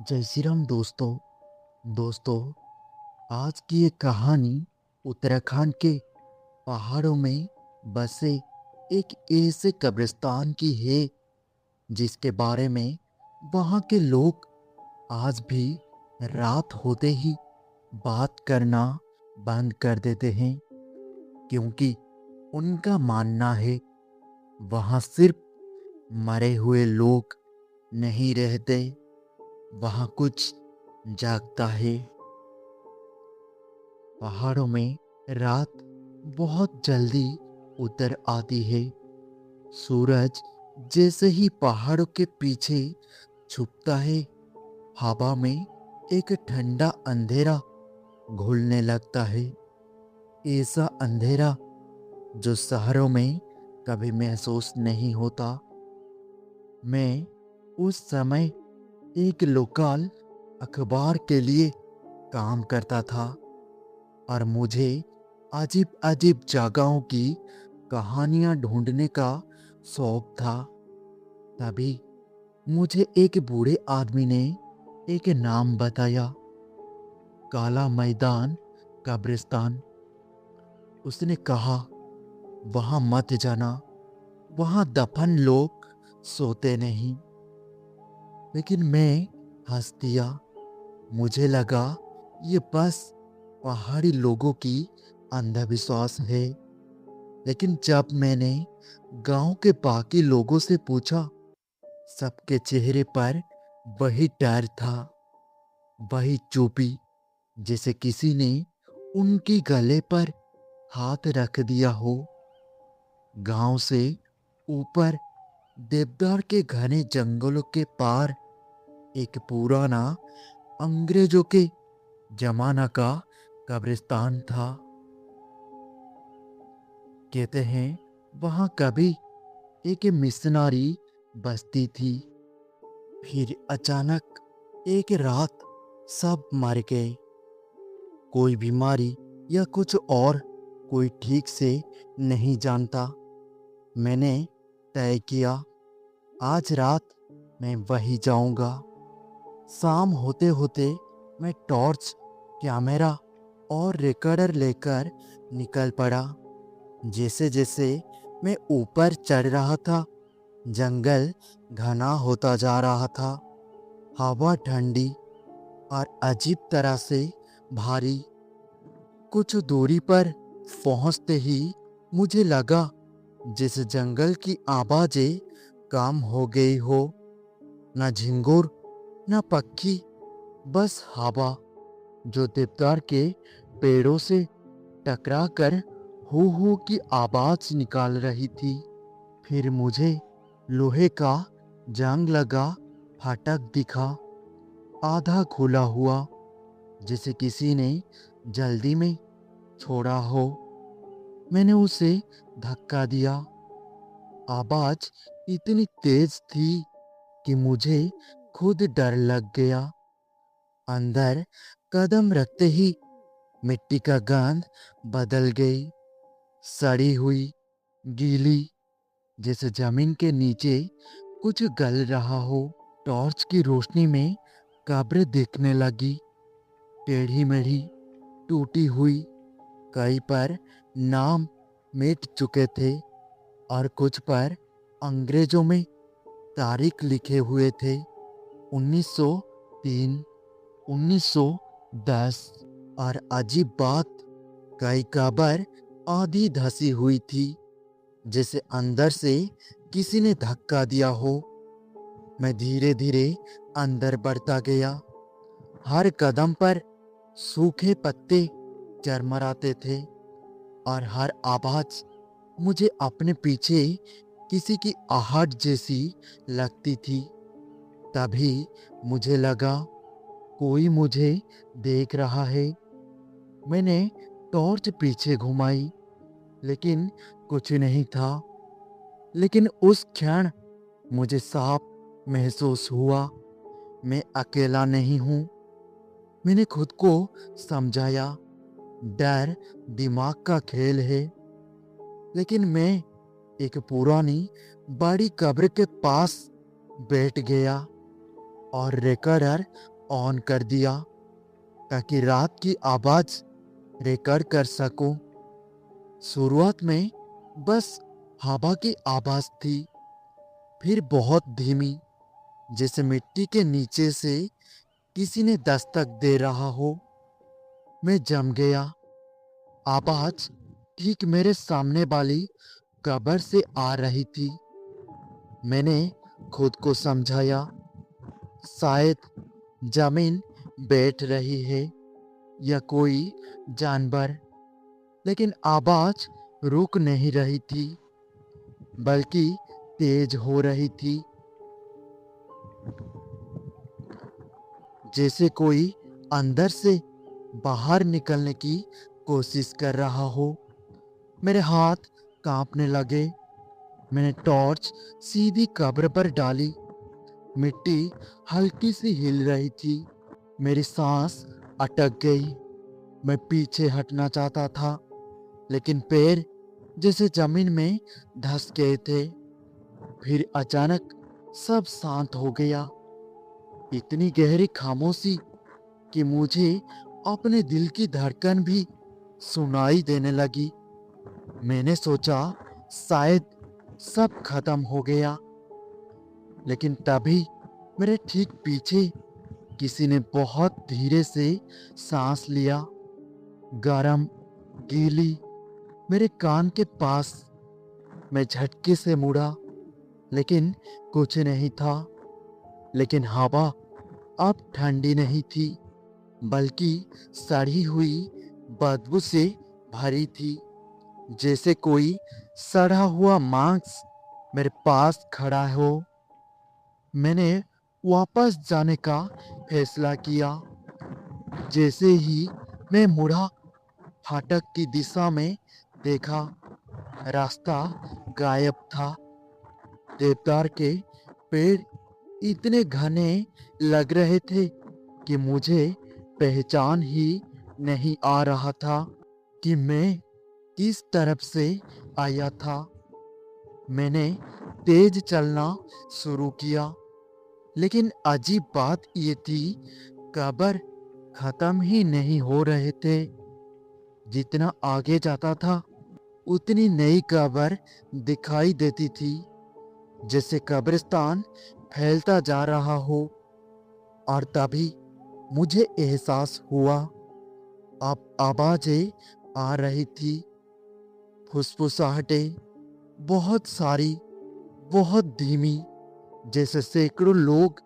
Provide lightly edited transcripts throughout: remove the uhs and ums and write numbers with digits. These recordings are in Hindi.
जय श्री राम दोस्तों। आज की ये कहानी उत्तराखंड के पहाड़ों में बसे एक ऐसे कब्रिस्तान की है जिसके बारे में वहाँ के लोग आज भी रात होते ही बात करना बंद कर देते हैं, क्योंकि उनका मानना है वहाँ सिर्फ मरे हुए लोग नहीं रहते, वहाँ कुछ जागता है। पहाड़ों में रात बहुत जल्दी उतर आती है। सूरज जैसे ही पहाड़ों के पीछे छुपता है, हवा में एक ठंडा अंधेरा घुलने लगता है। ऐसा अंधेरा जो शहरों में कभी महसूस नहीं होता। मैं उस समय एक लोकल अखबार के लिए काम करता था और मुझे अजीब अजीब जगहों की कहानियां ढूंढने का शौक था। तभी मुझे एक बूढ़े आदमी ने एक नाम बताया, काला मैदान कब्रिस्तान। उसने कहा, वहां मत जाना, वहां दफन लोग सोते नहीं। लेकिन मैं हंस दिया। मुझे लगा ये बस पहाड़ी लोगों की अंधविश्वास है। लेकिन जब मैंने गांव के बाकी लोगों से पूछा, सबके चेहरे पर वही डर था, वही चुप्पी, जैसे किसी ने उनके गले पर हाथ रख दिया हो। गांव से ऊपर देवदार के घने जंगलों के पार एक पुराना अंग्रेजों के जमाना का कब्रिस्तान था। कहते हैं वहां कभी एक मिशनरी बस्ती थी। फिर अचानक एक रात सब मर गए। कोई बीमारी या कुछ और, कोई ठीक से नहीं जानता। मैंने तय किया, आज रात मैं वही जाऊंगा। शाम होते होते मैं टॉर्च, कैमरा और रिकॉर्डर लेकर निकल पड़ा। जैसे जैसे मैं ऊपर चढ़ रहा था, जंगल घना होता जा रहा था। हवा ठंडी और अजीब तरह से भारी। कुछ दूरी पर पहुंचते ही मुझे लगा जिस जंगल की आवाजें कम हो गई हो। न झिंगुर, न पक्षी, बस हवा जो देवदार के पेड़ों से टकरा कर हू की आवाज निकाल रही थी। फिर मुझे लोहे का जंग लगा फाटक दिखा, आधा खुला हुआ, जैसे किसी ने जल्दी में छोड़ा हो। मैंने उसे धक्का दिया। आवाज इतनी तेज थी कि मुझे खुद डर लग गया। अंदर कदम रखते ही मिट्टी का गंध बदल गई, सड़ी हुई, गीली, जैसे जमीन के नीचे कुछ गल रहा हो। टॉर्च की रोशनी में कब्र दिखने लगी, टेढ़ी मेढ़ी, टूटी हुई। कई पर नाम मिट चुके थे और कुछ पर अंग्रेजों में तारीख लिखे हुए थे, 1903, 1910। और अजीब बात, कई कब्र आधी धसी हुई थी, जैसे अंदर से किसी ने धक्का दिया हो। मैं धीरे धीरे अंदर बढ़ता गया। हर कदम पर सूखे पत्ते चरमराते थे और हर आवाज मुझे अपने पीछे किसी की आहट जैसी लगती थी। तभी मुझे लगा कोई मुझे देख रहा है। मैंने टॉर्च पीछे घुमाई, लेकिन कुछ नहीं था। लेकिन उस क्षण मुझे साफ महसूस हुआ, मैं अकेला नहीं हूँ। मैंने खुद को समझाया, डर दिमाग का खेल है। लेकिन मैं एक पुरानी बड़ी कब्र के पास बैठ गया और रिकॉर्डर ऑन कर दिया ताकि रात की आवाज़ रिकॉर्ड कर सकूं। शुरुआत में बस हवा की आवाज़ थी, फिर बहुत धीमी, जैसे मिट्टी के नीचे से किसी ने दस्तक दे रहा हो। मैं जम गया। आवाज़ ठीक मेरे सामने वाली कब्र से आ रही थी। मैंने खुद को समझाया, शायद जमीन बैठ रही है या कोई जानवर। लेकिन आवाज़ रुक नहीं रही थी, बल्कि तेज हो रही थी, जैसे कोई अंदर से बाहर निकलने की कोशिश कर रहा हो। मेरे हाथ कांपने लगे। मैंने टॉर्च सीधी कब्र पर डाली। मिट्टी हल्की सी हिल रही थी। मेरी सांस अटक गई। मैं पीछे हटना चाहता था, लेकिन पैर जैसे जमीन में धंस गए थे। फिर अचानक सब शांत हो गया। इतनी गहरी खामोशी कि मुझे अपने दिल की धड़कन भी सुनाई देने लगी। मैंने सोचा शायद सब खत्म हो गया, लेकिन तभी मेरे ठीक पीछे किसी ने बहुत धीरे से सांस लिया। गरम, गीली, मेरे कान के पास। मैं झटके से मुड़ा, लेकिन कुछ नहीं था। लेकिन हवा अब ठंडी नहीं थी, बल्कि सड़ी हुई बदबू से भरी थी, जैसे कोई सड़ा हुआ मांस मेरे पास खड़ा हो। मैंने वापस जाने का फैसला किया। जैसे ही मैं मुड़ा, फाटक की दिशा में देखा, रास्ता गायब था। देवदार के पेड़ इतने घने लग रहे थे कि मुझे पहचान ही नहीं आ रहा था कि मैं किस तरफ से आया था। मैंने तेज चलना शुरू किया, लेकिन अजीब बात ये थी, कब्र खत्म ही नहीं हो रहे थे। जितना आगे जाता था, उतनी नई कब्र दिखाई देती थी, जैसे कब्रिस्तान फैलता जा रहा हो। और तभी मुझे एहसास हुआ, अब आवाजें आ रही थी, फुसफुसाहटें, बहुत सारी, बहुत धीमी, जैसे सैकड़ों लोग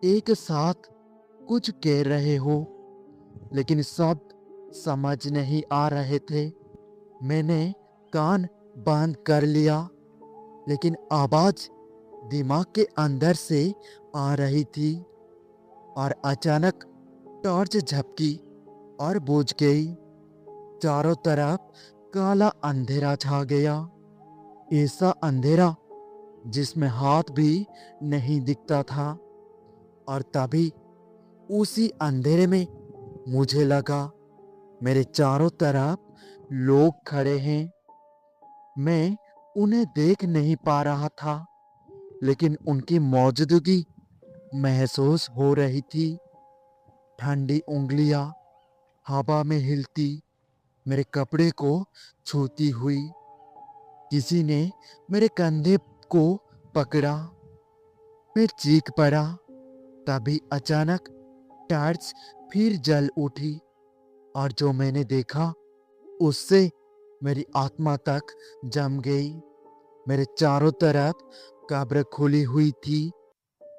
एक साथ कुछ कह रहे हो, लेकिन शब्द समझ नहीं आ रहे थे। मैंने कान बंद कर लिया, लेकिन आवाज दिमाग के अंदर से आ रही थी। और अचानक टॉर्च झपकी और बुझ गई। चारों तरफ काला अंधेरा छा गया, ऐसा अंधेरा जिसमें हाथ भी नहीं दिखता था। और तभी उसी अंधेरे में मुझे लगा मेरे चारों तरफ लोग खड़े हैं। मैं उन्हें देख नहीं पा रहा था, लेकिन उनकी मौजूदगी महसूस हो रही थी। ठंडी उंगलियां हवा में हिलती, मेरे कपड़े को छूती हुई। किसी ने मेरे कंधे को पकड़ा। मैं चीख पड़ा। तभी अचानक टॉर्च फिर जल उठी, और जो मैंने देखा उससे मेरी आत्मा तक जम गई। मेरे चारों तरफ कब्र खुली हुई थी,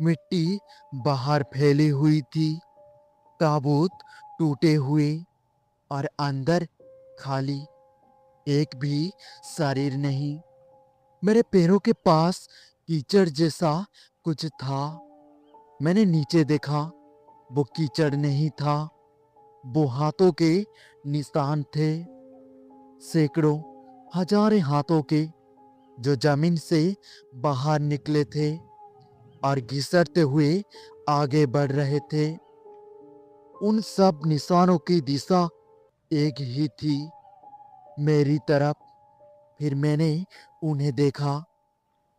मिट्टी बाहर फैली हुई थी, ताबूत टूटे हुए, और अंदर खाली, एक भी शरीर नहीं। मेरे पैरों के पास कीचड़ जैसा कुछ था। मैंने नीचे देखा, वो कीचड़ नहीं था, वो हाथों के निशान थे, सैकड़ों, हजारों हाथों के, जो जमीन से बाहर निकले थे और घिसटते हुए आगे बढ़ रहे थे। उन सब निशानों की दिशा एक ही थी, मेरी तरफ। फिर मैंने उन्हें देखा,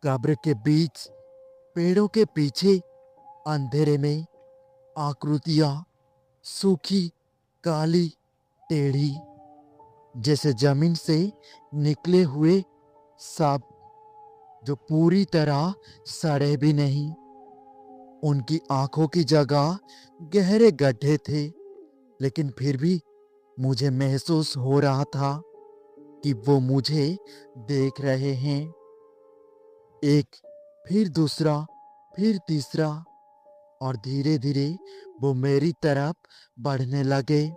कब्र के बीच, पेड़ों के पीछे, अंधेरे में, आकृतियां सूखी, काली, टेढ़ी, जैसे जमीन से निकले हुए सांप जो पूरी तरह सड़े भी नहीं। उनकी आंखों की जगह गहरे गड्ढे थे, लेकिन फिर भी मुझे महसूस हो रहा था कि वो मुझे देख रहे हैं। एक, फिर दूसरा, फिर तीसरा, और धीरे धीरे वो मेरी तरफ बढ़ने लगे।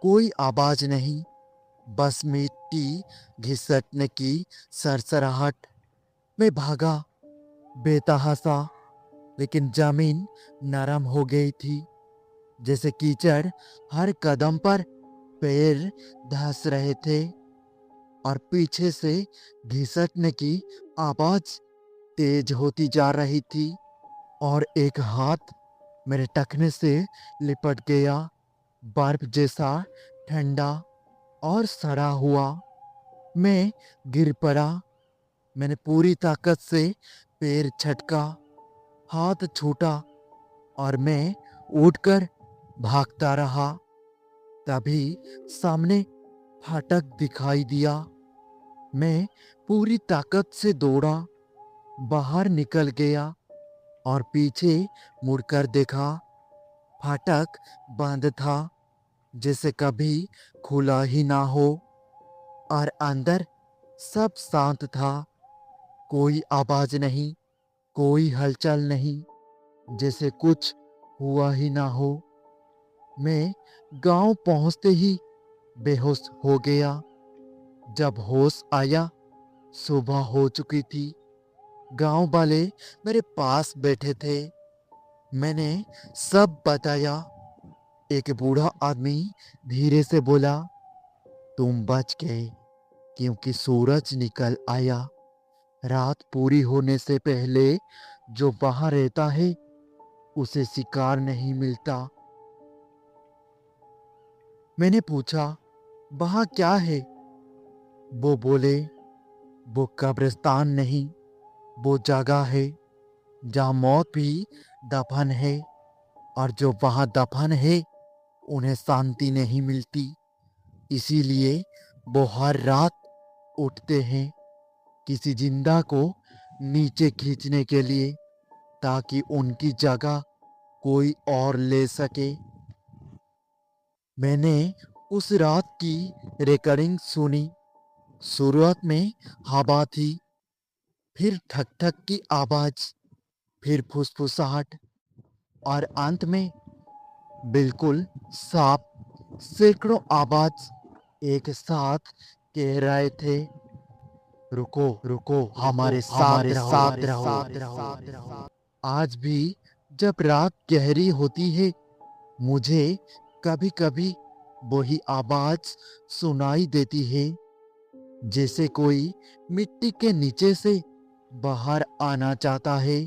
कोई आवाज नहीं, बस मिट्टी घिसटने की सरसराहट। मैं भागा, बेतहासा, लेकिन जमीन नरम हो गई थी, जैसे कीचड़ हर कदम पर पैर धंस रहे थे। और पीछे से घिसटने की आवाज तेज होती जा रही थी, और एक हाथ मेरे टखने से लिपट गया, बर्फ जैसा ठंडा और सड़ा हुआ। मैं गिर पड़ा। मैंने पूरी ताकत से पैर झटका, हाथ छूटा, और मैं उठकर भागता रहा। तभी सामने फाटक दिखाई दिया। मैं पूरी ताकत से दौड़ा, बाहर निकल गया, और पीछे मुड़कर देखा। फाटक बंद था, जैसे कभी खुला ही ना हो, और अंदर सब शांत था। कोई आवाज नहीं, कोई हलचल नहीं, जैसे कुछ हुआ ही ना हो। मैं गांव पहुंचते ही बेहोश हो गया। जब होश आया, सुबह हो चुकी थी। गांव वाले मेरे पास बैठे थे। मैंने सब बताया। एक बूढ़ा आदमी धीरे से बोला, तुम बच गए क्योंकि सूरज निकल आया। रात पूरी होने से पहले जो वहां रहता है, उसे शिकार नहीं मिलता। मैंने पूछा, वहां क्या है? वो बोले, वो कब्रिस्तान नहीं, वो जगह है जहाँ मौत भी दफन है, और जो वहां दफन है उन्हें शांति नहीं मिलती। इसीलिए वो हर रात उठते हैं, किसी जिंदा को नीचे खींचने के लिए, ताकि उनकी जगह कोई और ले सके। मैंने उस रात की रिकॉर्डिंग सुनी। शुरुआत में हवा थी, फिर ठक ठक की आवाज, फिर फुसफुसाहट, और अंत में बिल्कुल साफ सैकड़ों आवाज एक साथ कह रहे थे, रुको रुको, हमारे साथ रहो, साथ रहो। आज भी जब रात गहरी होती है, मुझे कभी कभी वही आवाज सुनाई देती है, जैसे कोई मिट्टी के नीचे से बाहर आना चाहता है।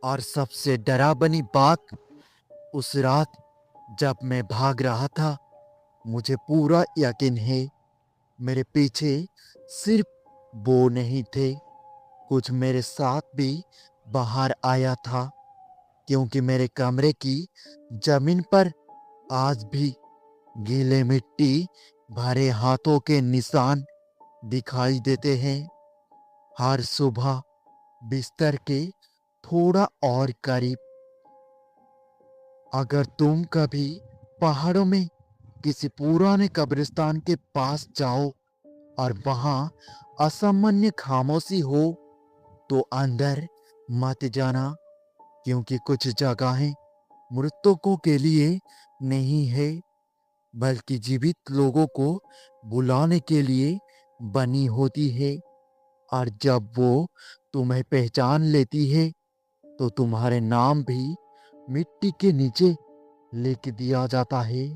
और सबसे डरावनी बात, उस रात जब मैं भाग रहा था, मुझे पूरा यकीन है मेरे पीछे सिर्फ वो नहीं थे, कुछ मेरे साथ भी बाहर आया था, क्योंकि मेरे कमरे की जमीन पर आज भी गीले मिट्टी भरे हाथों के निशान दिखाई देते हैं। हर सुबह बिस्तर के थोड़ा और करीब। अगर तुम कभी पहाड़ों में किसी पुराने कब्रिस्तान के पास जाओ और वहां असामान्य खामोशी हो, तो अंदर मत जाना, क्योंकि कुछ जगहें मृतकों के लिए नहीं है, बल्कि जीवित लोगों को बुलाने के लिए बनी होती है। और जब वो तुम्हें पहचान लेती है, तो तुम्हारे नाम भी मिट्टी के नीचे लिख दिया जाता है।